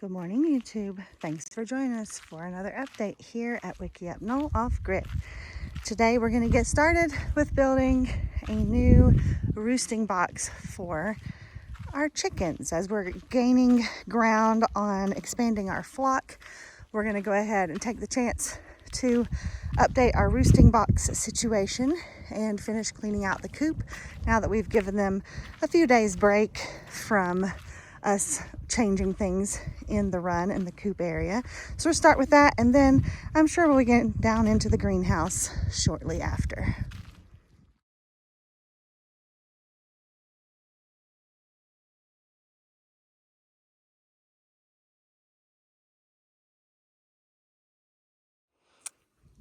Good morning, YouTube. Thanks for joining us for another update here at Wiki Up Knoll Off Grid. Today we're going to get started with building a new roosting box for our chickens. As we're gaining ground on expanding our flock, we're going to go ahead and take the chance to update our roosting box situation and finish cleaning out the coop now that we've given them a few days break from us changing things in the run in the coop area. So we'll start with that, and then I'm sure we'll get down into the greenhouse shortly after.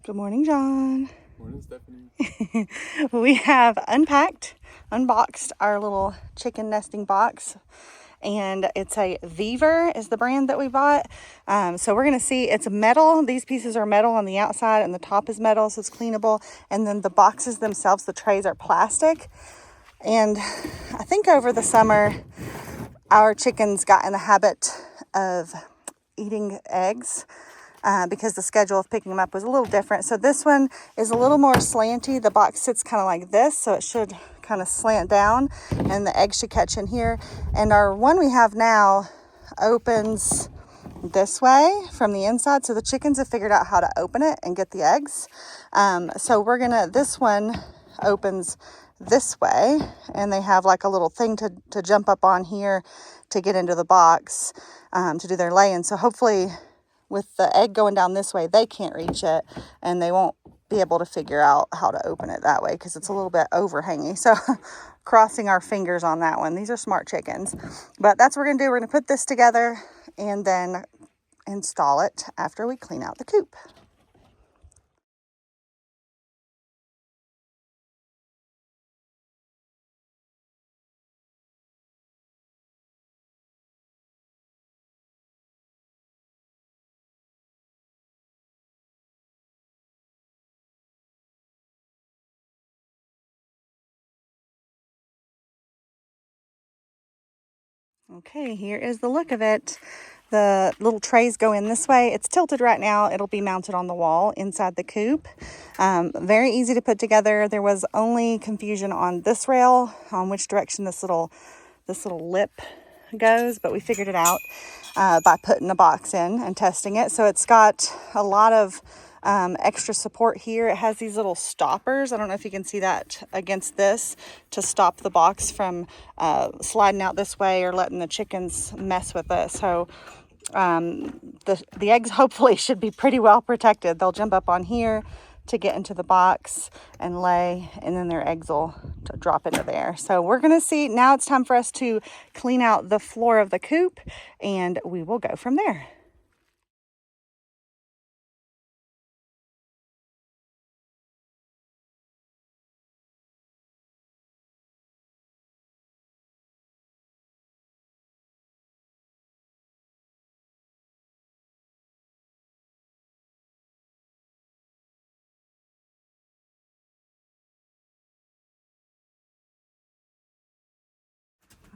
Good morning, John. Morning, Stephanie. We have unboxed our little chicken nesting box, and it's a Beaver is the brand that we bought. So we're going to see, it's metal. These pieces are metal on the outside and the top is metal, so it's cleanable. And then the boxes themselves, the trays, are plastic. And I think over the summer, our chickens got in the habit of eating eggs because the schedule of picking them up was a little different. So this one is a little more slanty. The box sits kind of like this, so it should kind of slant down and the eggs should catch in here. And our one we have now opens this way from the inside, so the chickens have figured out how to open it and get the eggs. So this one opens this way, and they have like a little thing to jump up on here to get into the box to do their laying. So hopefully with the egg going down this way, they can't reach it and they won't be able to figure out how to open it that way because it's a little bit overhanging. So crossing our fingers on that one. These are smart chickens. But that's what we're going to do. We're going to put this together and then install it after we clean out the coop. Okay, here is the look of it. The little trays go in this way. It's tilted right now. It'll be mounted on the wall inside the coop. Very easy to put together. There was only confusion on this rail, on which direction this little lip goes, but we figured it out by putting a box in and testing it. So it's got a lot of extra support here. It has these little stoppers. I don't know if you can see that against this, to stop the box from sliding out this way or letting the chickens mess with it. So the eggs hopefully should be pretty well protected. They'll jump up on here to get into the box and lay, and then their eggs will drop into there. So we're going to see, now it's time for us to clean out the floor of the coop, and we will go from there.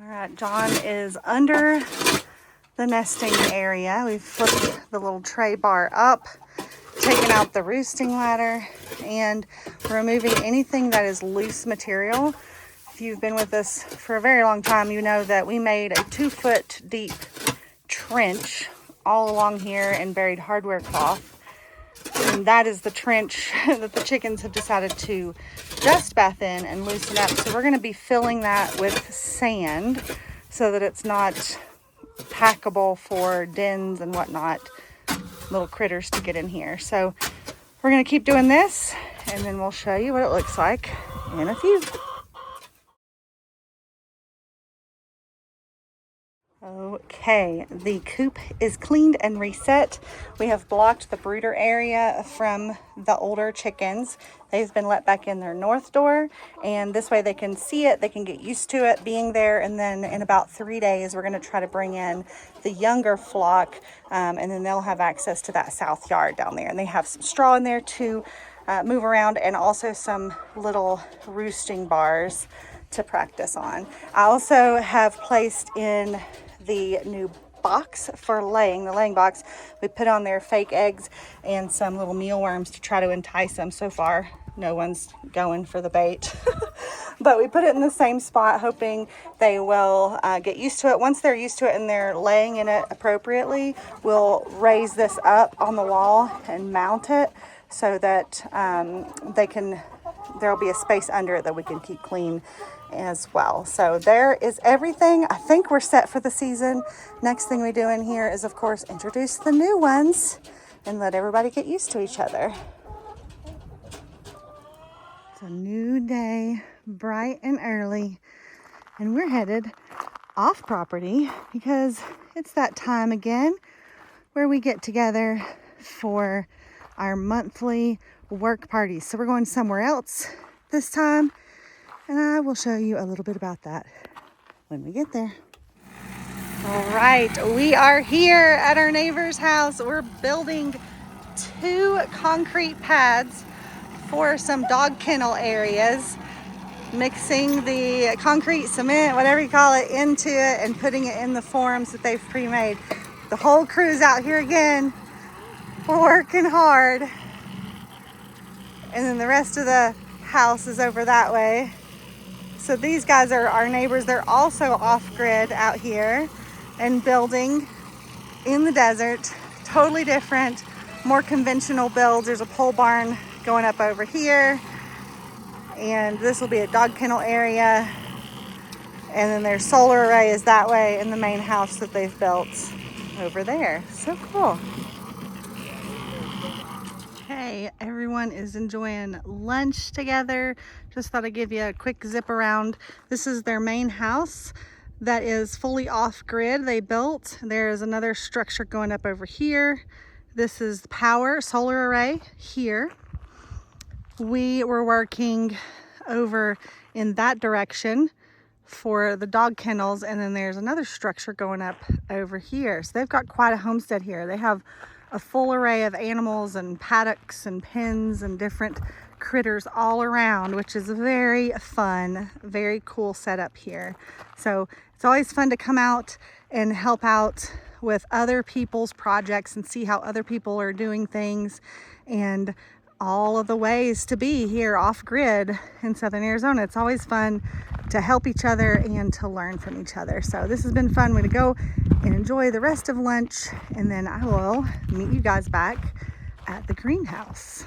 All right, John is under the nesting area. We've flipped the little tray bar up, taken out the roosting ladder, and removing anything that is loose material. If you've been with us for a very long time, you know that we made a 2-foot deep trench all along here and buried hardware cloth. And that is the trench that the chickens have decided to dust bath in and loosen up. So we're going to be filling that with sand so that it's not packable for dens and whatnot, little critters to get in here. So we're going to keep doing this, and then we'll show you what it looks like in a few. Okay, the coop is cleaned and reset. We have blocked the brooder area from the older chickens. They've been let back in their north door, and this way they can see it, they can get used to it being there, and then in about 3 days we're going to try to bring in the younger flock, and then they'll have access to that south yard down there. And they have some straw in there to move around, and also some little roosting bars to practice on. I also have placed in the new box for laying, the laying box. We put on their fake eggs and some little mealworms to try to entice them. So far, no one's going for the bait. But we put it in the same spot, hoping they will get used to it. Once they're used to it and they're laying in it appropriately, we'll raise this up on the wall and mount it so that there'll be a space under it that we can keep clean as well. So there is everything. I think we're set for the season. Next thing we do in here is, of course, introduce the new ones and let everybody get used to each other. It's a new day, bright and early, and we're headed off property because it's that time again where we get together for our monthly work parties. So we're going somewhere else this time, and I will show you a little bit about that when we get there. All right, we are here at our neighbor's house. We're building 2 concrete pads for some dog kennel areas, mixing the concrete, cement, whatever you call it, into it and putting it in the forms that they've pre-made. The whole crew's out here again. We're working hard. And then the rest of the house is over that way. So these guys are our neighbors. They're also off-grid out here and building in the desert. Totally different, more conventional builds. There's a pole barn going up over here. And this will be a dog kennel area. And then their solar array is that way in the main house that they've built over there. So cool. Okay, everyone is enjoying lunch together. Just thought I'd give you a quick zip around. This is their main house that is fully off-grid they built. There's another structure going up over here. This is the power solar array here. We were working over in that direction for the dog kennels, and then there's another structure going up over here. So they've got quite a homestead here. They have a full array of animals and paddocks and pens and different critters all around, which is very fun, very cool setup here. So it's always fun to come out and help out with other people's projects and see how other people are doing things and all of the ways to be here off grid in Southern Arizona. It's always fun to help each other and to learn from each other. So this has been fun. We're gonna go and enjoy the rest of lunch, and then I will meet you guys back at the greenhouse.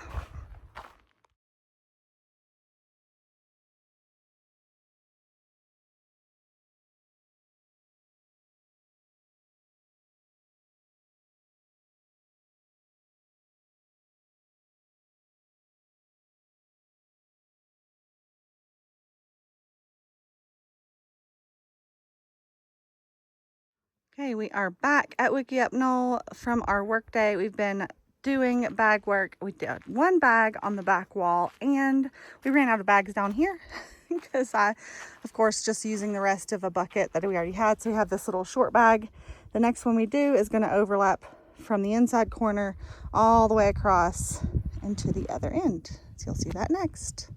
Okay, we are back at Wickiup Knoll from our work day. We've been doing bag work. We did 1 bag on the back wall, and we ran out of bags down here because I, of course, just using the rest of a bucket that we already had. So we have this little short bag. The next one we do is going to overlap from the inside corner all the way across and to the other end. So you'll see that next.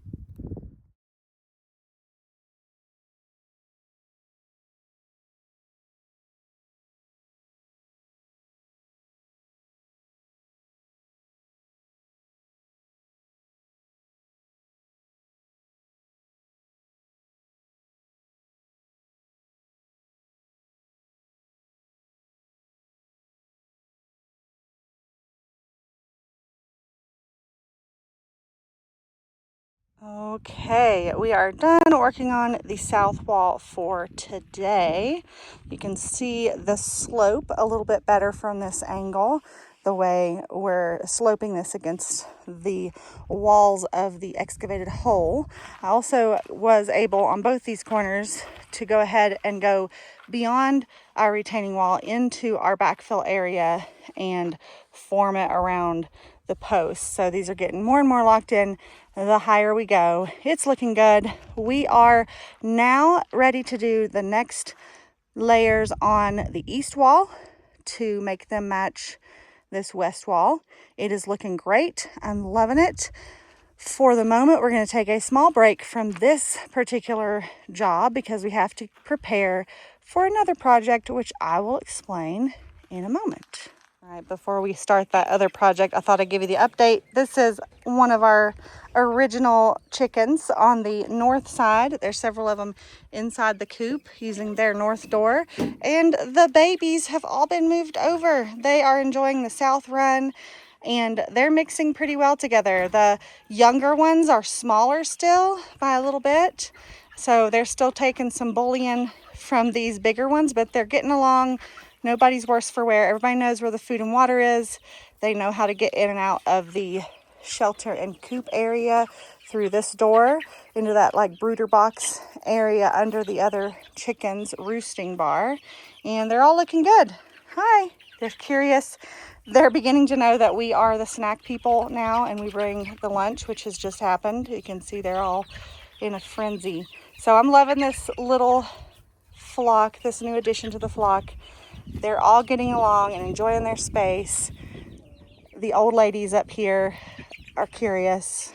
Okay, we are done working on the south wall for today. You can see the slope a little bit better from this angle, the way we're sloping this against the walls of the excavated hole. I also was able on both these corners to go ahead and go beyond our retaining wall into our backfill area and form it around the posts. So these are getting more and more locked in the higher we go. It's looking good. We are now ready to do the next layers on the east wall to make them match this west wall. It is looking great. I'm loving it. For the moment, we're going to take a small break from this particular job because we have to prepare for another project, which I will explain in a moment. All right, before we start that other project, I thought I'd give you the update. This is one of our original chickens on the north side. There's several of them inside the coop using their north door, and the babies have all been moved over. They are enjoying the south run, and they're mixing pretty well together. The younger ones are smaller still by a little bit, so they're still taking some bullying from these bigger ones, but they're getting along. Nobody's worse for wear. Everybody knows where the food and water is. They know how to get in and out of the shelter and coop area through this door into that like brooder box area under the other chickens roosting bar. And they're all looking good. Hi. They're curious. They're beginning to know that we are the snack people now, and we bring the lunch, which has just happened. You can see they're all in a frenzy. So I'm loving this little flock, this new addition to the flock. They're all getting along and enjoying their space. The old ladies up here are curious,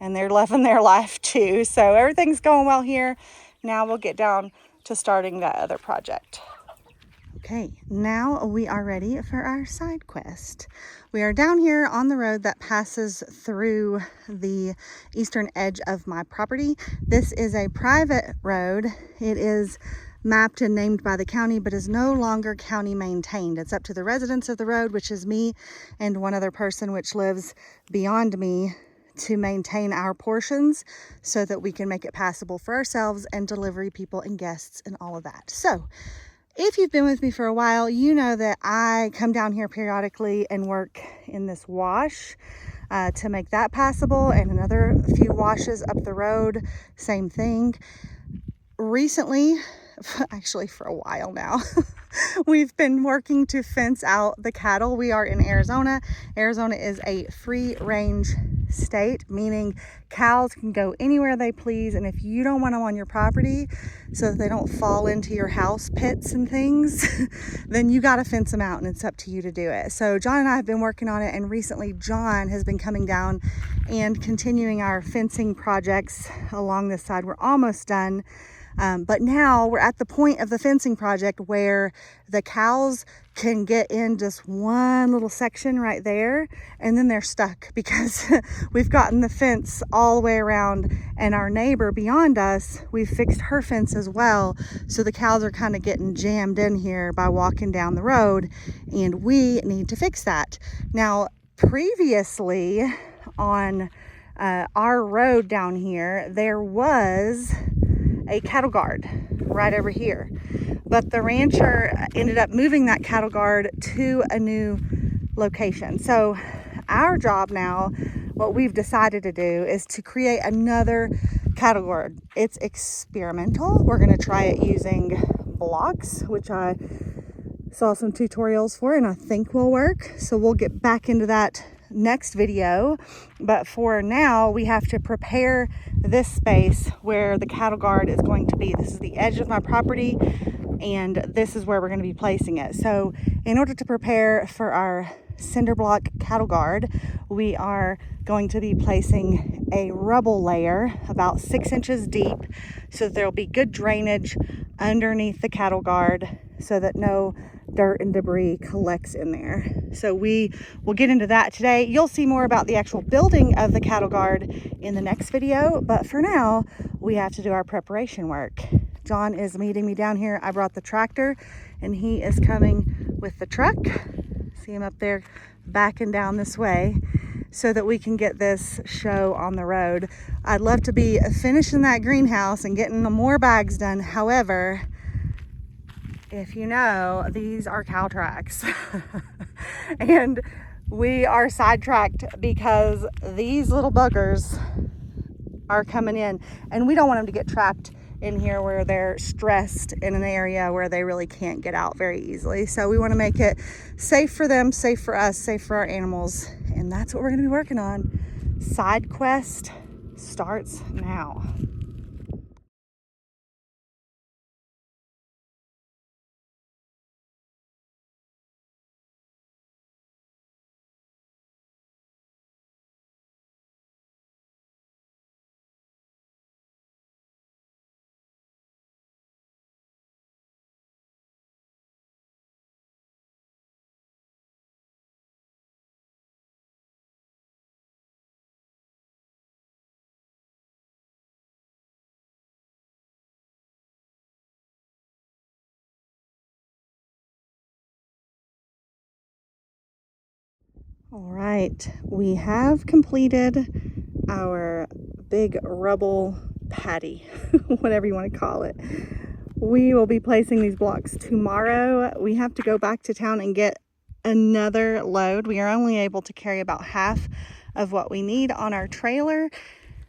and they're loving their life too. So everything's going well here. Now we'll get down to starting that other project. Okay, now we are ready for our side quest. We are down here on the road that passes through the eastern edge of my property. This is a private road. It is mapped and named by the county, but is no longer county maintained. It's up to the residents of the road, which is me and one other person which lives beyond me, to maintain our portions so that we can make it passable for ourselves and delivery people and guests and all of that. So if you've been with me for a while, you know that I come down here periodically and work in this wash to make that passable, and another few washes up the road, same thing. Recently, actually for a while now, we've been working to fence out the cattle. We are in Arizona. Arizona is a free range state, meaning cows can go anywhere they please, and if you don't want them on your property so that they don't fall into your house pits and things, then you got to fence them out, and it's up to you to do it. So John and I have been working on it, and recently John has been coming down and continuing our fencing projects along this side. We're almost done. But now we're at the point of the fencing project where the cows can get in just one little section right there, and then they're stuck because we've gotten the fence all the way around, and our neighbor beyond us, we've fixed her fence as well. So the cows are kind of getting jammed in here by walking down the road, and we need to fix that. Now, previously on our road down here, there was a cattle guard right over here, but the rancher ended up moving that cattle guard to a new location. So our job now, what we've decided to do, is to create another cattle guard. It's experimental. We're going to try it using blocks, which I saw some tutorials for and I think will work. So we'll get back into that next video, but for now we have to prepare this space where the cattle guard is going to be. This is the edge of my property, and this is where we're going to be placing it. So in order to prepare for our cinder block cattle guard, we are going to be placing a rubble layer about 6 inches deep so that there will be good drainage underneath the cattle guard so that no dirt and debris collects in there. So we will get into that today. You'll see more about the actual building of the cattle guard in the next video, but for now we have to do our preparation work. John is meeting me down here. I brought the tractor and he is coming with the truck. See him up there backing down this way so that we can get this show on the road. I'd love to be finishing that greenhouse and getting more bags done. However, if you know, these are cow tracks and we are sidetracked because these little buggers are coming in, and we don't want them to get trapped in here where they're stressed in an area where they really can't get out very easily. So we want to make it safe for them, safe for us, safe for our animals, and that's what we're going to be working on. Side quest starts now. All right, we have completed our big rubble patty, whatever you want to call it. We will be placing these blocks tomorrow. We have to go back to town and get another load. We are only able to carry about half of what we need on our trailer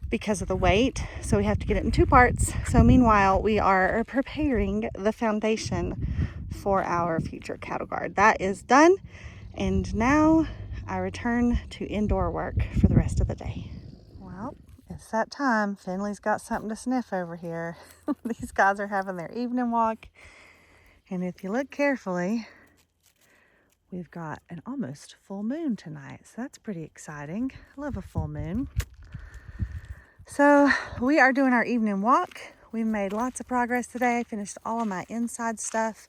because of the weight, so we have to get it in 2 parts. So meanwhile, we are preparing the foundation for our future cattle guard. That is done, and now I return to indoor work for the rest of the day. Well, it's that time. Finley's got something to sniff over here. These guys are having their evening walk, and if you look carefully, we've got an almost full moon tonight, so that's pretty exciting. I love a full moon. So we are doing our evening walk. We made lots of progress today. I finished all of my inside stuff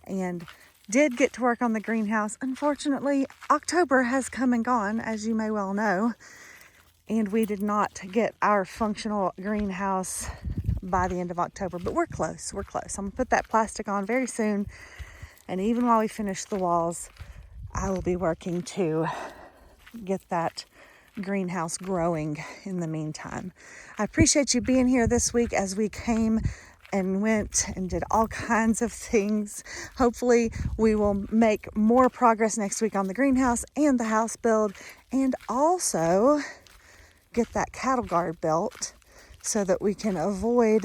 and did get to work on the greenhouse. Unfortunately, October has come and gone, as you may well know, and we did not get our functional greenhouse by the end of October, but we're close. I'm gonna put that plastic on very soon, and even while we finish the walls, I will be working to get that greenhouse growing in the meantime. I appreciate you being here this week as we came and went and did all kinds of things. Hopefully we will make more progress next week on the greenhouse and the house build, and also get that cattle guard built so that we can avoid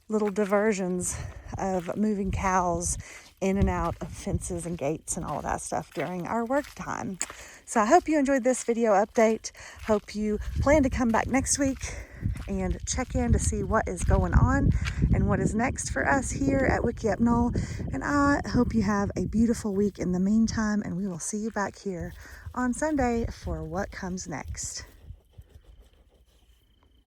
little diversions of moving cows in and out of fences and gates and all of that stuff during our work time. So I hope you enjoyed this video update. Hope you plan to come back next week and check in to see what is going on and what is next for us here at Wiki Up Knoll. And I hope you have a beautiful week in the meantime, and we will see you back here on Sunday for what comes next.